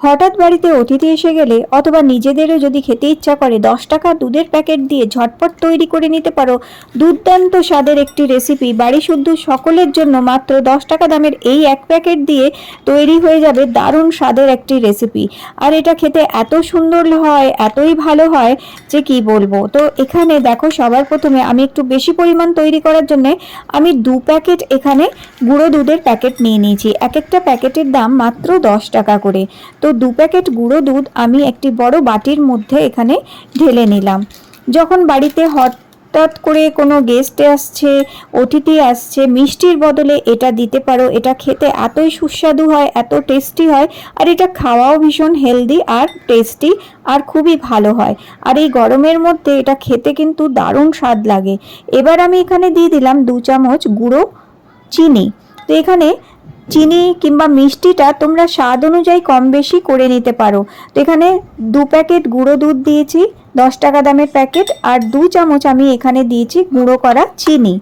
হঠাৎ বাড়িতে অতিথি এসে গেলে অথবা নিজেদেরও যদি খেতে ইচ্ছা করে 10 টাকা দুধের প্যাকেট দিয়ে ঝটপট তৈরি করে নিতে পারো দুর্দান্ত স্বাদের একটি রেসিপি। বাড়ি শুদ্ধ সকলের জন্য মাত্র 10 টাকা দামের এই এক প্যাকেট দিয়ে তৈরি হয়ে যাবে দারুণ স্বাদের একটি রেসিপি। আর এটা খেতে এত সুন্দর হয়, এতই ভালো হয় যে কি বলবো। তো এখানে দেখো, সবার প্রথমে আমি একটু বেশি পরিমাণ তৈরি করার জন্য আমি 2 প্যাকেট এখানে গুঁড়ো দুধের প্যাকেট নিয়ে নিয়েছি। এক একটা প্যাকেটের দাম মাত্র 10 টাকা করে। তো 2 প্যাকেট গুঁড়ো দুধ আমি একটি বড় বাটির মধ্যে এখানে ঢেলে নিলাম। যখন বাড়িতে হঠাৎ করে কোনো গেস্ট আসছে, অতিথি আসছে, মিষ্টির বদলে এটা দিতে পারো। এটা খেতে এতই সুস্বাদু হয়, এত টেস্টি হয়, আর এটা খাওয়াও ভীষণ হেলদি আর টেস্টি আর খুবই ভালো হয়। আর এই গরমের মধ্যে এটা খেতে কিন্তু দারুণ স্বাদ লাগে। এবার আমি এখানে দিয়ে দিলাম 2 চামচ গুঁড়ো চিনি। তো এখানে চিনি কিংবা মিষ্টিটা তোমরা স্বাদ অনুযায়ী কম বেশি করে নিতে পারো। তো এখানে 2 প্যাকেট গুঁড়ো দুধ দিয়েছি, 10 টাকা দামের প্যাকেট, আর 2 চামচ আমি এখানে দিয়েছি গুঁড়ো করা চিনি।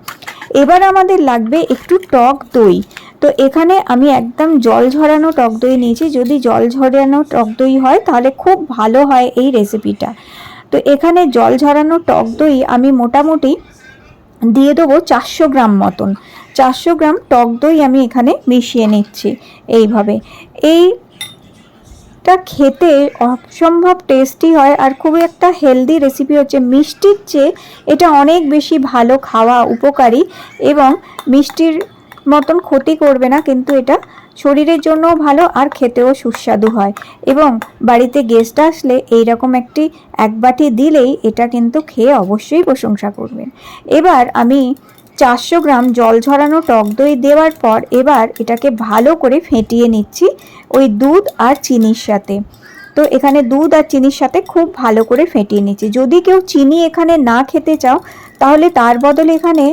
এবার আমাদের লাগবে একটু টক দই। তো এখানে আমি একদম জল ঝরানো টক দই নিয়েছি। যদি জল ঝরানো টক দই হয় তাহলে খুব ভালো হয় এই রেসিপিটা। তো এখানে জল ঝরানো টক দই আমি মোটামুটি দিয়ে দেবো 400 গ্রাম মতন। 400 গ্রাম টক দই আমি এখানে মিশিয়ে নিচ্ছি এইভাবে। এইটা খেতে অসম্ভব টেস্টি হয় আর খুবই একটা হেলদি রেসিপি হচ্ছে। মিষ্টির চেয়ে এটা অনেক বেশি ভালো খাওয়া, উপকারী, এবং মিষ্টির মতন ক্ষতি করবে না, কিন্তু এটা শরীরের জন্যও ভালো আর খেতেও সুস্বাদু হয়। এবং বাড়িতে গেস্ট আসলে এইরকম এক বাটি দিলেই এটা কিন্তু খেয়ে অবশ্যই প্রশংসা করবেন। এবার আমি 400 গ্রাম জল ঝরানো টক দই দেওয়ার পর এবার এটাকে ভালো করে ফেটিয়ে নিচ্ছি ওই দুধ আর চিনির সাথে। তো এখানে দুধ আর চিনির সাথে খুব ভালো করে ফেটিয়ে নিচ্ছি। যদি কেউ চিনি এখানে না খেতে চাও তাহলে তার বদলে এখানে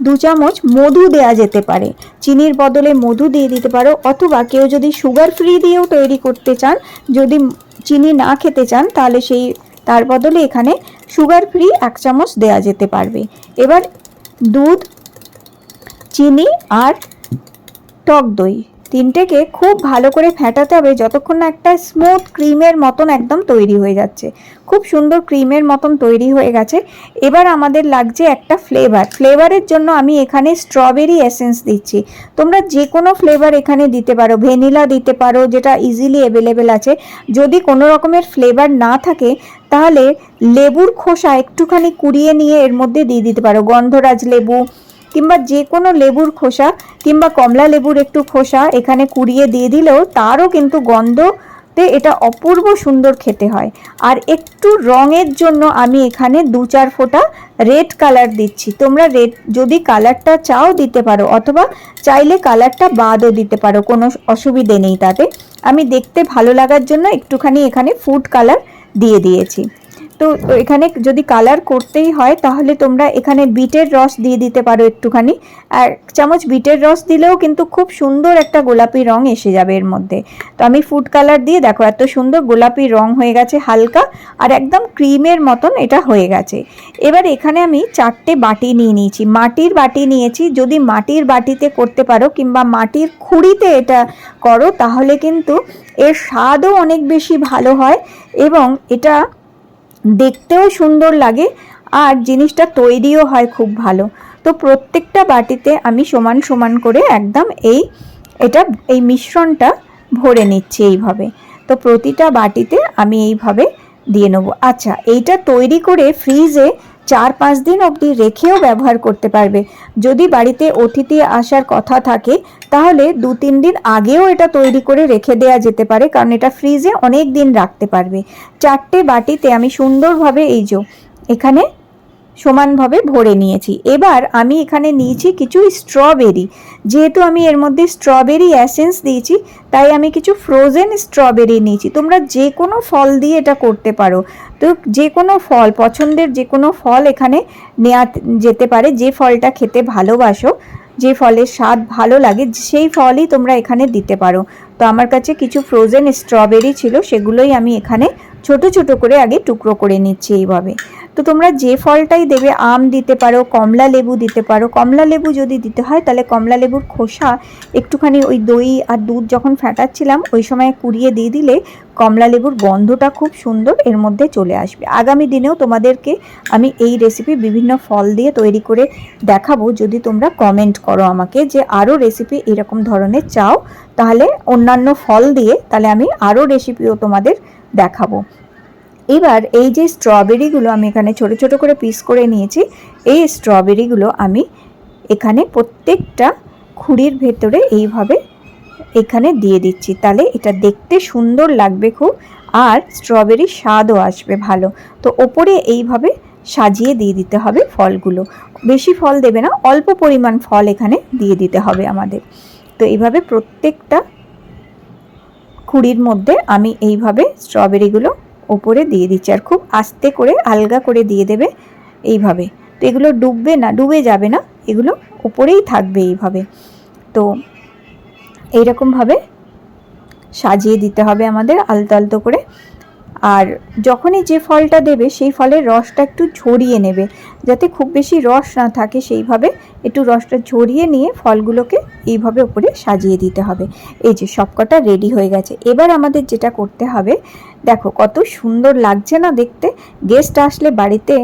2 চামচ মধু দেওয়া যেতে পারে। চিনির বদলে মধু দিয়ে দিতে পারো, অথবা কেউ যদি সুগার ফ্রি দিয়েও তৈরি করতে চান, যদি চিনি না খেতে চান তাহলে তার বদলে এখানে সুগার ফ্রি 1 চামচ দেওয়া যেতে পারবে। এবার দুধ, চিনি আর টক দই তিনটেকে খুব ভালো করে ফেটাতে হবে যতক্ষণ না একটা স্মুথ ক্রিমের মতন একদম তৈরি হয়ে যাচ্ছে। খুব সুন্দর ক্রিমের মতন তৈরি হয়ে গেছে। এবার আমাদের লাগছে একটা ফ্লেভারের জন্য আমি এখানে স্ট্রবেরি এসেন্স দিচ্ছি। তোমরা যে কোনো ফ্লেভার এখানে দিতে পারো, ভ্যানিলা দিতে পারো, যেটা ইজিলি অ্যাভেলেবেল আছে। যদি কোনো রকমের ফ্লেভার না থাকে তাহলে লেবুর খোসা একটুখানি কুড়িয়ে নিয়ে এর মধ্যে দিয়ে দিতে পারো। গন্ধরাজ লেবু কিংবা যে কোনো লেবুর খোসা কিংবা কমলা লেবুর একটু খোসা এখানে কুড়িয়ে দিয়ে দিলেও তারও কিন্তু গন্ধতে এটা অপূর্ব সুন্দর খেতে হয়। আর একটু রঙের জন্য আমি এখানে 2-4 ফোঁটা রেড কালার দিচ্ছি। তোমরা রেড যদি কালারটা চাও দিতে পারো, অথবা চাইলে কালারটা বাদও দিতে পারো, কোনো অসুবিধে নেই তাতে। আমি দেখতে ভালো লাগার জন্য একটুখানি এখানে ফুড কালার দিয়ে দিয়েছি। তো এখানে যদি কালার করতেই হয় তাহলে তোমরা এখানে বিটের রস দিয়ে দিতে পারো একটুখানি। 1 চামচ বিটের রস দিলেও কিন্তু খুব সুন্দর একটা গোলাপি রং এসে যাবে এর মধ্যে। তো আমি ফুড কালার দিয়ে দেখো এত সুন্দর গোলাপি রং হয়ে গেছে হালকা, আর একদম ক্রিমের মতন এটা হয়ে গেছে। এবার এখানে আমি 4টে বাটি নিয়ে নিয়েছি, মাটির বাটি নিয়েছি। যদি মাটির বাটিতে করতে পারো কিংবা মাটির খুঁড়িতে এটা করো তাহলে কিন্তু এর স্বাদও অনেক বেশি ভালো হয় এবং এটা দেখতেও সুন্দর লাগে আর জিনিসটা তৈরিও হয় খুব ভালো। তো প্রত্যেকটা বাটিতে আমি সমান সমান করে একদম এই মিশ্রণটা ভরে নিচ্ছি এইভাবে। তো প্রতিটা বাটিতে আমি এইভাবে দিয়ে নেবো। আচ্ছা, এইটা তৈরি করে ফ্রিজে 4-5 দিন অবধি রেখেও ব্যবহার করতে পারবে। যদি বাড়িতে অতিথি আসার কথা থাকে তাহলে 2-3 দিন আগেও এটা তৈরি করে রেখে দেওয়া যেতে পারে, কারণ এটা ফ্রিজে অনেক দিন রাখতে পারবে। 4টে বাটিতে আমি সুন্দরভাবে এখানে সমানভাবে ভরে নিয়েছি। এবার আমি এখানে নিয়েছি কিছু স্ট্রবেরি। যেহেতু আমি এর মধ্যে স্ট্রবেরি এসেন্স দিয়েছি তাই আমি কিছু ফ্রোজেন স্ট্রবেরি নিয়েছি। তোমরা যে কোনো ফল দিয়ে এটা করতে পারো। তো যে কোনো ফল, পছন্দের যে কোনো ফল এখানে নেওয়া যেতে পারে। যে ফলটা খেতে ভালোবাসো, যে ফলের স্বাদ ভালো লাগে সেই ফলই তোমরা এখানে দিতে পারো। তো আমার কাছে কিছু ফ্রোজেন স্ট্রবেরি ছিল, সেগুলোই আমি এখানে ছোট ছোট করে আগে টুকরো করে নিচ্ছি এইভাবে। তো তোমরা যে ফলটাই দেবে, আম দিতে পারো, কমলা লেবু দিতে পারো। কমলা লেবু যদি দিতে হয় তাহলে কমলা লেবুর খোসা একটুখানি ওই দই আর দুধ যখন ফেটাচ্ছিলাম ওই সময় কুড়িয়ে দিয়ে দিলে কমলা লেবুর গন্ধটা খুব সুন্দর এর মধ্যে চলে আসবে। আগামী দিনেও তোমাদেরকে আমি এই রেসিপি বিভিন্ন ফল দিয়ে তৈরি করে দেখাবো। যদি তোমরা কমেন্ট করো আমাকে যে আরও রেসিপি এরকম ধরনের চাও, তাহলে অন্যান্য ফল দিয়ে তাহলে আমি আরও রেসিপিও তোমাদের দেখাবো। এবার এই যে স্ট্রবেরিগুলো আমি এখানে ছোট ছোট করে পিস করে নিয়েছি, এই স্ট্রবেরিগুলো আমি এখানে প্রত্যেকটা খুঁড়ির ভেতরে এইভাবে এখানে দিয়ে দিচ্ছি। তাহলে এটা দেখতে সুন্দর লাগবে খুব, আর স্ট্রবেরির স্বাদও আসবে ভালো। তো ওপরে এইভাবে সাজিয়ে দিয়ে দিতে হবে ফলগুলো। বেশি ফল দেবে না, অল্প পরিমাণ ফল এখানে দিয়ে দিতে হবে আমাদের। তো এইভাবে প্রত্যেকটা খুঁড়ির মধ্যে আমি এইভাবে স্ট্রবেরিগুলো ওপরে দিয়ে দিচ্ছি, আর খুব আস্তে করে আলগা করে দিয়ে দেবে এইভাবে। তো এগুলো ডুববে না, ডুবে যাবে না, এগুলো ওপরেই থাকবে এইভাবে। তো এইরকমভাবে সাজিয়ে দিতে হবে আমাদের আলতো আলতো করে। আর যখনই যে ফলটা দেবে সেই ফলের রসটা একটু ঝরিয়ে নেবে, যাতে খুব বেশি রস না থাকে, সেইভাবে একটু রসটা ঝরিয়ে নিয়ে ফলগুলোকে এইভাবে উপরে সাজিয়ে দিতে হবে। এই যে সবকটা রেডি হয়ে গেছে। এবার আমাদের যেটা করতে হবে, দেখো কত সুন্দর লাগছে না দেখতে। গেস্ট আসলে বাড়িতে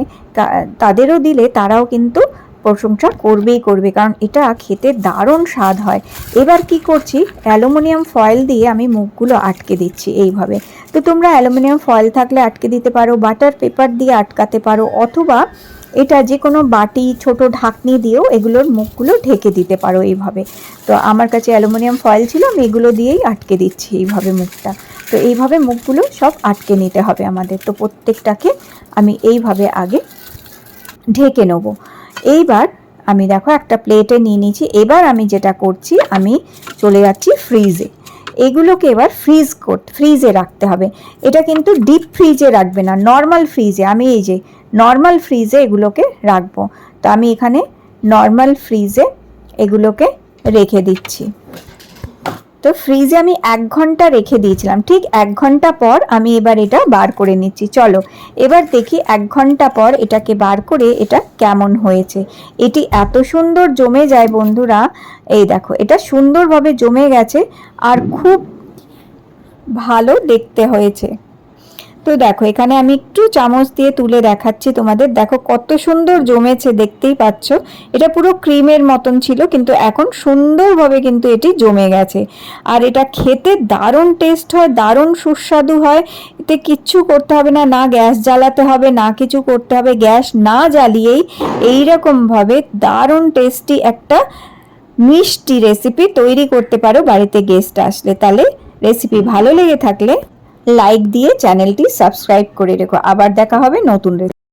তাদেরও দিলে তারাও কিন্তু প্রশংসা করবেই করবে, কারণ এটা খেতে দারুণ স্বাদ হয়। এবার কি করছি, অ্যালুমিনিয়াম ফয়েল দিয়ে আমি মুখগুলো আটকে দিচ্ছি এইভাবে। তো তোমরা অ্যালুমিনিয়াম ফয়েল থাকলে আটকে দিতে পারো, বাটার পেপার দিয়ে আটকাতে পারো, অথবা এটা যে কোনো বাটি ছোট ঢাকনি দিয়েও এগুলোর মুখগুলো ঢেকে দিতে পারো এইভাবে। তো আমার কাছে অ্যালুমিনিয়াম ফয়েল ছিল, আমি এগুলো দিয়েই আটকে দিচ্ছি এইভাবে মুখটা। তো এইভাবে মুখগুলো সব আটকে নিতে হবে আমাদের। তো প্রত্যেকটাকে আমি এইভাবে আগে ঢেকে নেব। এইবার আমি দেখো একটা প্লেটে নিয়ে নিয়েছি। এবার আমি যেটা করছি, আমি চলে যাচ্ছি ফ্রিজে। এগুলোকে এবার ফ্রিজে রাখতে হবে। এটা কিন্তু ডিপ ফ্রিজে রাখবে না, নর্মাল ফ্রিজে। আমি এই যে নর্মাল ফ্রিজে এগুলোকে রাখবো। তো আমি এখানে নর্মাল ফ্রিজে এগুলোকে রেখে দিচ্ছি। তো ফ্রিজে আমি 1 ঘন্টা রেখে দিয়েছিলাম। ঠিক 1 ঘন্টা পর আমি এবার এটা বার করে নিচ্ছি। চলো এবার দেখি 1 ঘন্টা পর এটাকে বার করে এটা কেমন হয়েছে। এটি এত সুন্দর জমে যায় বন্ধুরা, এই দেখো এটা সুন্দরভাবে জমে গেছে আর খুব ভালো দেখতে হয়েছে। তো দেখো এখানে আমি একটু চামচ দিয়ে তুলে দেখাচ্ছি তোমাদের। দেখো কত সুন্দর জমেছে, দেখতেই পাচ্ছ। এটা পুরো ক্রিমের মতন ছিল, কিন্তু এখন সুন্দরভাবে কিন্তু এটি জমে গেছে। আর এটা খেতে দারুণ টেস্ট হয়, দারুণ সুস্বাদু হয়। এতে কিচ্ছু করতে হবে না, না গ্যাস জ্বালাতে হবে, না কিছু করতে হবে। গ্যাস না জ্বালিয়েই এইরকমভাবে দারুণ টেস্টি একটা মিষ্টি রেসিপি তৈরি করতে পারো বাড়িতে গেস্ট আসলে। তাহলে রেসিপি ভালো লেগে থাকলে লাইক দিয়ে চ্যানেলটি সাবস্ক্রাইব করে রেখো। আবার দেখা হবে নতুন রেসিপি।